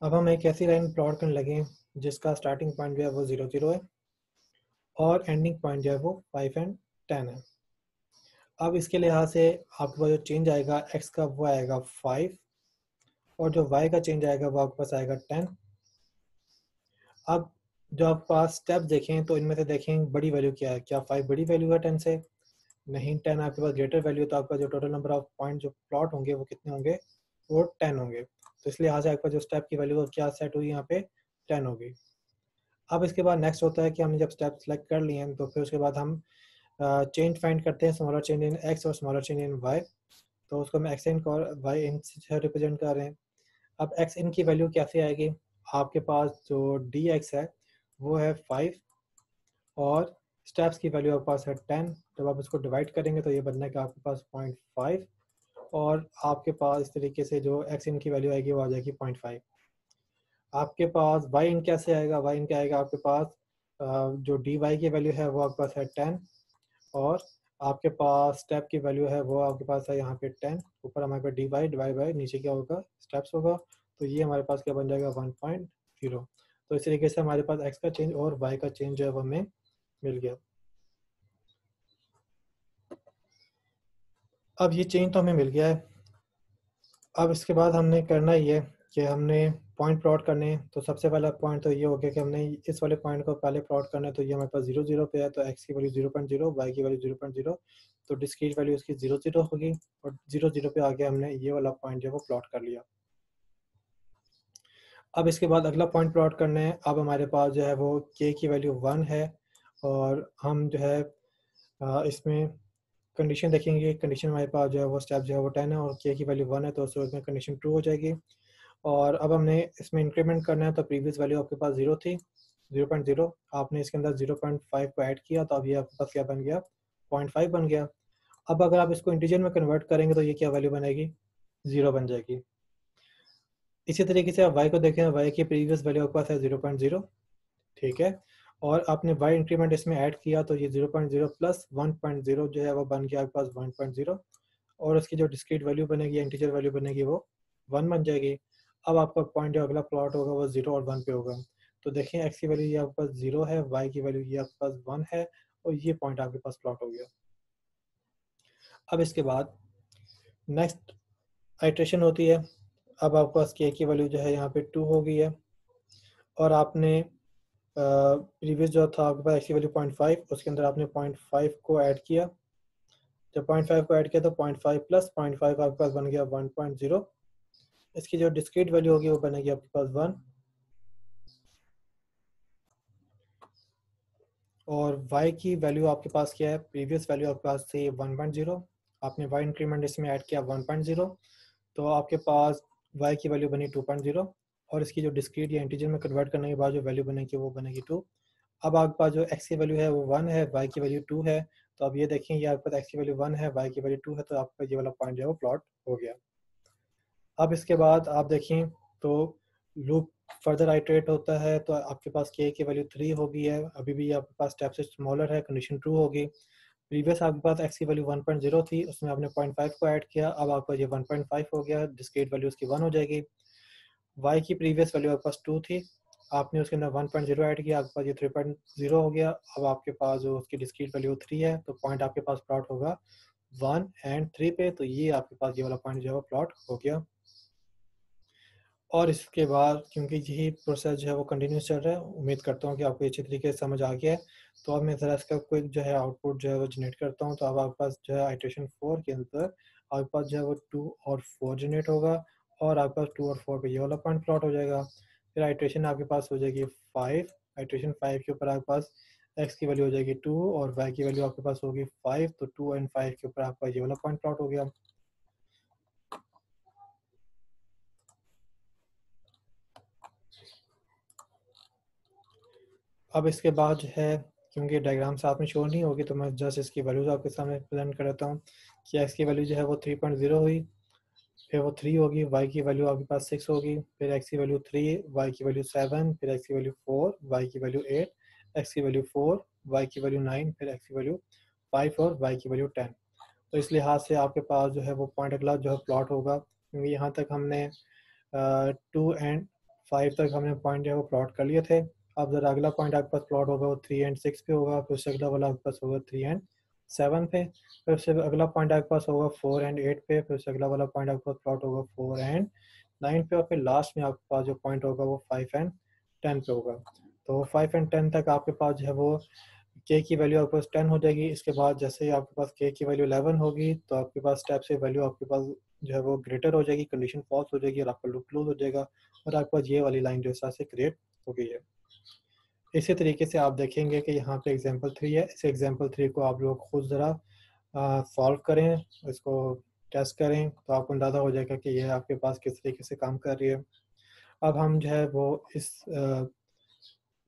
अब हम एक ऐसी लाइन प्लॉट करने लगे जिसका स्टार्टिंग पॉइंट जो है वो 0 0 है और एंडिंग पॉइंट जो है वो 5 एंड 10 है। अब इसके लिहाज से आपके पास जो चेंज आएगा x का वो आएगा 5 और जो y का चेंज आएगा वो आपके पास आएगा 10। अब जो आपके पास स्टेप देखें तो इनमें से देखें बड़ी वैल्यू क्या है, क्या 5 बड़ी वैल्यू है 10 से? नहीं, 10 आपके पास ग्रेटर वैल्यू, तो आपका जो टोटल नंबर ऑफ पॉइंट जो प्लॉट होंगे वो कितने होंगे? वो 10 होंगे। तो इसलिए यहाँ से आपका जो स्टेप की वैल्यू क्या सेट हुई यहाँ पे? 10 होगी। अब इसके बाद नेक्स्ट होता है कि हमने जब स्टेप सेलेक्ट कर लिए हैं तो फिर उसके बाद हम चेंज फाइंड करते हैं, स्मॉलर चेंज इन एक्स और स्मॉलर चेंज इन वाई। तो उसको हम एक्स इन और वाई इन से रिप्रेजेंट कर रहे हैं। अब एक्स इन की वैल्यू कैसे आएगी? आपके पास जो डी एक्स है वो है 5 और स्टेप्स की वैल्यू आपके पास है 10। जब आप इसको डिवाइड करेंगे तो ये बनेगा आपके पास 0.5 और आपके पास इस तरीके से जो एक्स इन की वैल्यू आएगी वो आ जाएगी 0.5। आपके पास वाई इन कैसे आएगा? वाई इन क्या आएगा आपके पास? जो डी वाई की वैल्यू है वो आपके पास है 10 और आपके पास स्टेप की वैल्यू है वो आपके पास है यहाँ पे 10। ऊपर हमारे पास डी वाई डिवाइड बाई नीचे क्या होगा? स्टेप्स होगा। तो ये हमारे पास क्या बन जाएगा? 1.0। तो इस तरीके से हमारे पास एक्स का चेंज और वाई का चेंज जो है वो हमें मिल गया। अब ये चेंज तो हमें मिल गया है। अब इसके बाद हमने करना ये है कि हमने पॉइंट प्लॉट करने हैं। तो सबसे पहला पॉइंट तो ये हो गया कि हमने इस वाले पॉइंट को पहले प्लॉट करना है। तो ये हमारे पास 0 0 पे है, तो x की वैल्यू 0.0, y की वैल्यू 0.0, तो डिस्क्रीट वैल्यू इसकी 0 0 होगी और 0 0 पे आगे हमने ये वाला पॉइंट जो है वो प्लॉट कर लिया। अब इसके बाद अगला पॉइंट प्लॉट करना है। अब हमारे पास जो है वो k की वैल्यू 1 है और हम जो है इसमें कंडीशन देखेंगे। कंडीशन हमारे पास जो है वो स्टेप जो है वो 10 है और k की वैल्यू 1 है, तो उसमें कंडीशन ट्रू हो जाएगी। और अब हमने इसमें इंक्रीमेंट करना है। तो प्रीवियस वैल्यू आपके पास 0 थी, 0.0, आपने इसके अंदर 0.5 को ऐड किया तो अब ये आपके पास क्या बन गया? 0.5 बन गया। अब अगर आप इसको इंटीजर में कन्वर्ट करेंगे तो ये क्या वैल्यू बनेगी? 0 बन जाएगी। इसी तरीके से आप y को देखें, y की प्रीवियस वैल्यू आपके पास है 0.0, ठीक है, और आपने y इंक्रीमेंट इसमें ऐड किया तो ये 0.0 प्लस 1.0 जो है वो बन गया आपके पास 1.0 और उसकी जो डिस्क्रीट वैल्यू बनेगी, इंटीजर वैल्यू बनेगी, वो 1 बन जाएगी। अब आपका पॉइंट जो अगला प्लॉट होगा वो 0 और 1 पे होगा। तो देखें x की वैल्यू ये आपके पास 0 है, y की वैल्यू ये आपके पास 1 है और ये पॉइंट आपके पास प्लॉट हो गया। अब इसके बाद नेक्स्ट आइट्रेशन होती है। अब आपके पास k की वैल्यू जो है यहाँ पे 2 हो गई है और आपने प्रीवियस जो था आपके पास x की वैल्यू 0.5, उसके अंदर आपने 0.5 को ऐड किया। जब 0.5 को ऐड किया तो 0.5 प्लस 0.5 आपके पास बन गया 1.0। इसकी जो डिस्क्रीट वैल्यू होगी वो बनेगी आपके पास 1 और y की वैल्यू आपके पास क्या है? प्रीवियस वैल्यू आपके पास थी 1.0, आपने y इंक्रीमेंट इसमें ऐड किया 1.0, तो आपके पास y की वैल्यू बनी 2.0 और इसकी जो डिस्क्रीट या इंटीजर में कन्वर्ट करने के बाद जो वैल्यू बनेगी वो बनेगी 2। अब आपके पास जो x की वैल्यू है वो 1 है, y की वैल्यू 2 है। तो अब ये देखें, ये आपके पास x की वैल्यू 1 है, y की वैल्यू 2 है, तो आपका ये वाला पॉइंट जो है वो प्लॉट हो गया। अब इसके बाद आप देखें तो लूप फर्दर आइटरेट होता है। तो आपके पास k की वैल्यू 3 हो गई है, अभी भी आपके पास स्टेप से स्मॉलर है, कंडीशन ट्रू होगी। प्रीवियस आपके पास x की वैल्यू 1.0 थी, उसमें आपने 0.5 को ऐड किया, अब आपका ये 1.5 हो गया, डिस्क्रीट वैल्यू उसकी 1 हो जाएगी। y की प्रीवियस वैल्यू आपके पास 2 थी, आपने उसके अंदर 1.0 ऐड किया, आपके पास ये 3.0 हो गया। अब आपके पास जो उसकी डिस्क्रीट वैल्यू 3 है, तो पॉइंट आपके पास प्लॉट होगा 1 एंड 3 पे, तो ये आपके पास ये वाला पॉइंट जो है प्लॉट हो गया। और इसके बाद क्योंकि यही प्रोसेस जो है वो कंटिन्यूस चल रहा है, उम्मीद करता हूँ कि आपको अच्छी तरीके से समझ आ गया है। तो अब मैं ज़रा इसका क्विक जो है आउटपुट जो है वो जनरेट करता हूँ। तो अब आपके पास जो है आइट्रेशन 4 के अंदर आपके पास जो है वो 2 और 4 जनरेट होगा और आपके पास 2 और 4 पे ये वाला पॉइंट प्लॉट हो जाएगा। फिर आइट्रेशन आपके पास हो जाएगी 5, आइट्रेशन 5 के ऊपर आपके पास एक्स की वैल्यू हो जाएगी 2 और वाई की वैल्यू आपके पास होगी 5, तो 2 एंड 5 के ऊपर आपका ये वाला पॉइंट प्लॉट हो गया। अब इसके बाद जो है, क्योंकि डायग्राम साथ में शो नहीं होगी, तो मैं जस्ट इसकी वैल्यूज़ आपके सामने प्रेजेंट कर देता हूँ कि एक्स की वैल्यू जो है वो 3.0 हुई, फिर वो 3 होगी, वाई की वैल्यू आपके पास 6 होगी, फिर एक्स की वैल्यू 3, वाई की वैल्यू 7, फिर एक्स की वैल्यू 4, वाई की वैल्यू 8, एक्स की वैल्यू 4, वाई की वैल्यू 9, फिर एक्स की वैल्यू 5 और वाई की वैल्यू 10। तो इस लिहाज से आपके पास जो है वो पॉइंट अगला जो है प्लॉट होगा, क्योंकि यहाँ तक हमने 2 एंड 5 तक हमने पॉइंट जो है वो प्लॉट कर लिए थे। अब ज़रा अगला पॉइंट आपके पास प्लॉट होगा वो 3 एंड 6 पे होगा, फिर उससे अगला वाला आपके पास होगा 3 एंड 7 पे, फिर उससे अगला पॉइंट आपके पास होगा 4 एंड 8 पे, फिर उससे अगला वाला पॉइंट आपके पास प्लॉट होगा 4 एंड 9 पे, और फिर लास्ट में आपके पास जो पॉइंट होगा वो 5 एंड 10 पे होगा। तो 5 एंड 10 तक आपके पास जो है वो के की वैल्यू आपके पास 10 हो जाएगी। इसके बाद जैसे ही आपके पास के की वैल्यू 11 होगी तो आपके पास स्टेप से वैल्यू आपके पास जो है वो ग्रेटर हो जाएगी, कंडीशन फॉल्स हो जाएगी और आपका लूप क्लोज हो जाएगा और आपके पास ये वाली लाइन जो है से क्रिएट हो गई है। इसी तरीके से आप देखेंगे कि यहाँ पे एग्जांपल 3 है। इस एग्जांपल 3 को आप लोग खुद ज़रा सॉल्व करें, इसको टेस्ट करें, तो आपको अंदाज़ा हो जाएगा कि ये आपके पास किस तरीके से काम कर रही है। अब हम जो है वो इस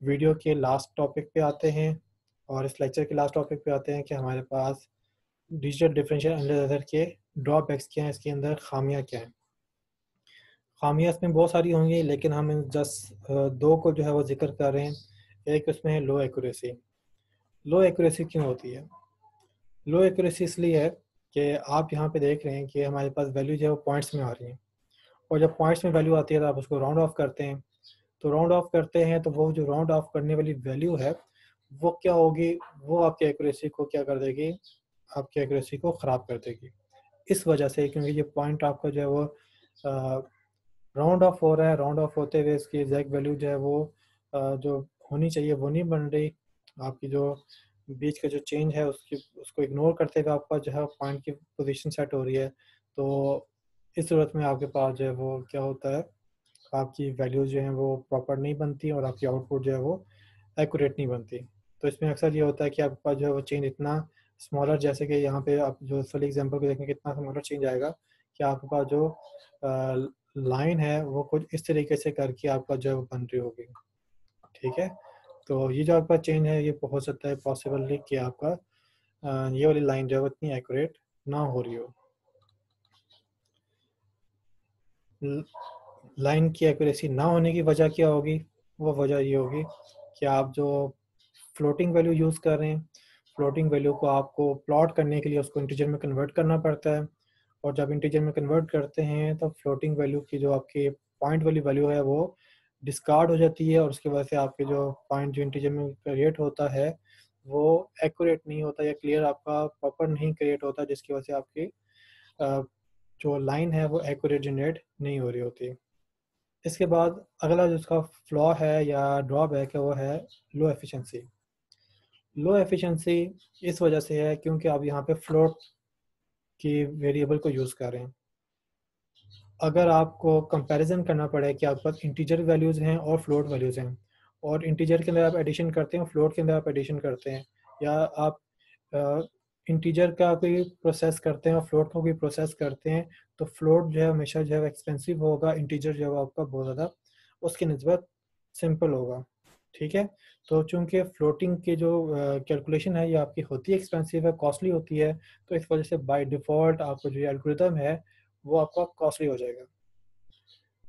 वीडियो के लास्ट टॉपिक पे आते हैं और इस लेक्चर के लास्ट टॉपिक पे आते हैं कि हमारे पास डिजिटल डिफरेंशियल एनालाइजर के ड्रॉबैक्स क्या हैं, इसके अंदर खामियां क्या हैं। खामियां इसमें बहुत सारी होंगी लेकिन हम जस्ट दो को जो है वो जिक्र कर रहे हैं। एक उसमें है लो एक्यूरेसी। लो एक्यूरेसी क्यों होती है? लो एक्यूरेसी इसलिए है कि आप यहाँ पे देख रहे हैं कि हमारे पास वैल्यू जो है वो पॉइंट्स में आ रही है, और जब पॉइंट्स में वैल्यू आती है तो आप उसको राउंड ऑफ करते हैं। तो राउंड ऑफ करते हैं तो वो जो राउंड ऑफ करने वाली वैल्यू है वो क्या होगी, वो आपकी एक्यूरेसी को क्या कर देगी, आपकी एक्यूरेसी को ख़राब कर देगी। इस वजह से क्योंकि ये पॉइंट आपका जो है वो राउंड ऑफ हो रहा है, राउंड ऑफ होते हुए इसकी एग्जैक्ट वैल्यू जो है वो जो होनी चाहिए वो नहीं बन रही। आपकी जो बीच का जो चेंज है उसको इग्नोर करते हुए आपका जो है पॉइंट की पोजीशन सेट हो रही है। तो इस सूरत में आपके पास जो है वो क्या होता है, आपकी वैल्यूज़ जो हैं वो प्रॉपर नहीं बनती और आपकी आउटपुट जो है वो एक्यूरेट नहीं बनती। तो इसमें अक्सर ये होता है कि आपके पास जो है वो चेंज इतना स्मॉलर, जैसे कि यहाँ पे आप जो फल एग्जांपल को देखें कितना स्मॉलर चेंज आएगा कि आपके पास जो लाइन है वो कुछ इस तरीके से करके आपका जो है वो बन रही होगी। ठीक है, तो ये जो आपका चेंज है ये हो सकता है पॉसिबल कि आपका ये वाली लाइन जो है वो इतनी एक्यूरेट ना हो रही हो। लाइन की एक्यूरेसी ना होने की वजह क्या होगी? वो वजह ये होगी कि आप जो फ्लोटिंग वैल्यू यूज़ कर रहे हैं, फ्लोटिंग वैल्यू को आपको प्लॉट करने के लिए उसको इंटीजर में कन्वर्ट करना पड़ता है, और जब इंटीजर में कन्वर्ट करते हैं तो फ्लोटिंग वैल्यू की जो आपकी पॉइंट वाली वैल्यू है वो डिस्कार्ड हो जाती है, और उसकी वजह से आपके जो पॉइंट जो इंटीजर में क्रिएट होता है वो एक्यूरेट नहीं होता या क्लियर आपका प्रॉपर नहीं क्रिएट होता, जिसकी वजह से आपकी जो लाइन है वो एक्यूरेट जनरेट नहीं हो रही होती। इसके बाद अगला जो उसका फ्लॉ है या ड्रॉबैक है वो है लो एफिशिएंसी। लो एफिशिएंसी इस वजह से है क्योंकि आप यहाँ पे फ्लोट की वेरिएबल को यूज़ कर रहे हैं। अगर आपको कंपैरिजन करना पड़े कि आपके पास इंटीजर वैल्यूज़ हैं और फ्लोट वैल्यूज़ हैं, और इंटीजर के अंदर आप एडिशन करते हैं और फ्लोट के अंदर आप एडिशन करते हैं, या आप इंटीजर का कोई प्रोसेस करते हैं और फ्लोट का कोई प्रोसेस करते हैं, तो फ्लोट जो है हमेशा जो है एक्सपेंसिव होगा, इंटीजर जो है आपका बहुत ज़्यादा उसकी निस्बत सिंपल होगा। ठीक है, तो चूंकि फ्लोटिंग की जो कैलकुलेशन है ये आपकी होती है एक्सपेंसिव है, कॉस्टली होती है, तो इस वजह से बाय डिफ़ॉल्ट आपका जो एल्गोरिथम है वो आपका कॉस्टली हो जाएगा।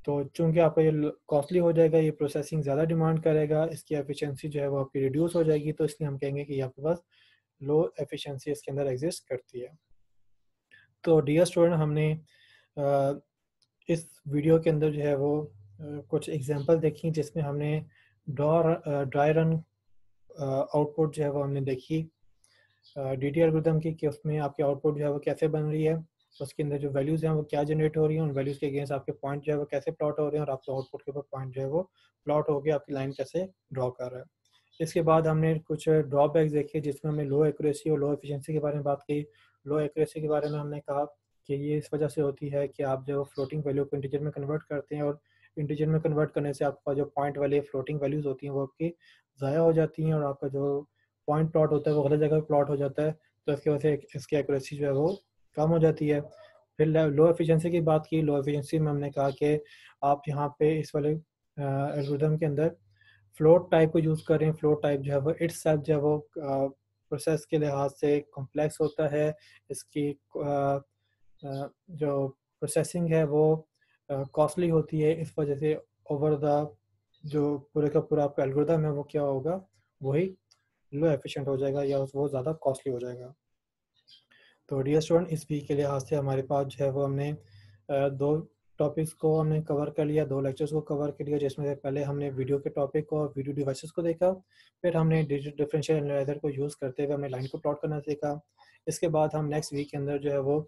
तो चूंकि आपका ये कॉस्टली हो जाएगा, ये प्रोसेसिंग ज़्यादा डिमांड करेगा, इसकी एफिशिएंसी जो है वो आपकी रिड्यूस हो जाएगी, तो इसलिए हम कहेंगे कि आपके पास लो एफिशिएंसी इसके अंदर एग्जिस्ट करती है। तो डियर स्टूडेंट, हमने इस वीडियो के अंदर जो है वो कुछ एग्जांपल देखी जिसमें हमने ड्राई रन आउटपुट जो है वो हमने देखी DT एल्गोरिथम की, कि उसमें आपकी आउटपुट जो है वो कैसे बन रही है, उसके अंदर जो वैल्यूज़ हैं वो क्या जनरेट हो रही हैं, उन वैल्यूज़ के अगेंस्ट आपके पॉइंट जो है वो कैसे प्लॉट हो रहे हैं, और आपके आउटपुट के ऊपर पॉइंट जो है वो प्लॉट होकर आपकी लाइन कैसे ड्रॉ कर रहा है। इसके बाद हमने कुछ ड्रॉबैक्स देखे जिसमें हमने लो एक्यूरेसी और लो एफिशिएंसी के बारे में बात की। लो एक्यूरेसी के बारे में हमने कहा कि ये इस वजह से होती है कि आप जो फ्लोटिंग वैल्यू को इंटीजर में कन्वर्ट करते हैं, और इंटीजर में कन्वर्ट करने से आपका जो पॉइंट वाली फ्लोटिंग वैल्यूज़ होती हैं वो आपकी ज़ाया हो जाती हैं, और आपका जो पॉइंट प्लॉट होता है वो गलत जगह पे प्लॉट हो जाता है, तो इसकी वजह से इसकी एक्यूरेसी जो है वो कम हो जाती है। फिर लो एफिशिएंसी की बात की। लो एफिशिएंसी में हमने कहा कि आप यहाँ पे इस वाले एल्गोरिथम के अंदर फ्लोट टाइप को यूज़ कर रहे हैं। फ्लोट टाइप जो है वो इटसेल्फ जो है वो प्रोसेस के लिहाज से कॉम्प्लेक्स होता है। इसकी जो प्रोसेसिंग है वो कॉस्टली होती है, इस वजह से ओवर द जो पूरे का पूरा आपका एल्गोरिथम है वो क्या होगा, वही लो एफिशिएंट हो जाएगा या वो ज़्यादा कॉस्टली हो जाएगा। तो डियर स्टूडेंट, इस वीक के लिहाज से हमारे पास जो है वो हमने दो टॉपिक्स को हमने कवर कर लिया, 2 लेक्चर्स को कवर कर लिया, जिसमें से पहले हमने वीडियो के टॉपिक और वीडियो डिवाइसेस को देखा, फिर हमने डिजिटल डिफरेंशियल एनालाइजर को यूज़ करते हुए हमने लाइन को प्लॉट करना सीखा। इसके बाद हम नेक्स्ट वीक के अंदर जो है वो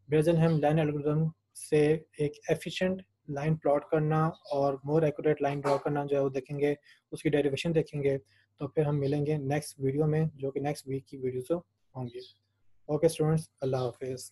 ब्रेज़नहेम लाइन एल्गोरिथम से एक एफिशिएंट लाइन प्लॉट करना और मोर एक्यूरेट लाइन ड्रॉ करना जो है वो देखेंगे, उसकी डेरिवेशन देखेंगे। तो फिर हम मिलेंगे नेक्स्ट वीडियो में, जो कि नेक्स्ट वीक की वीडियोज़ होंगी। ओके स्टूडेंट्स, अल्लाह हाफ़िज़।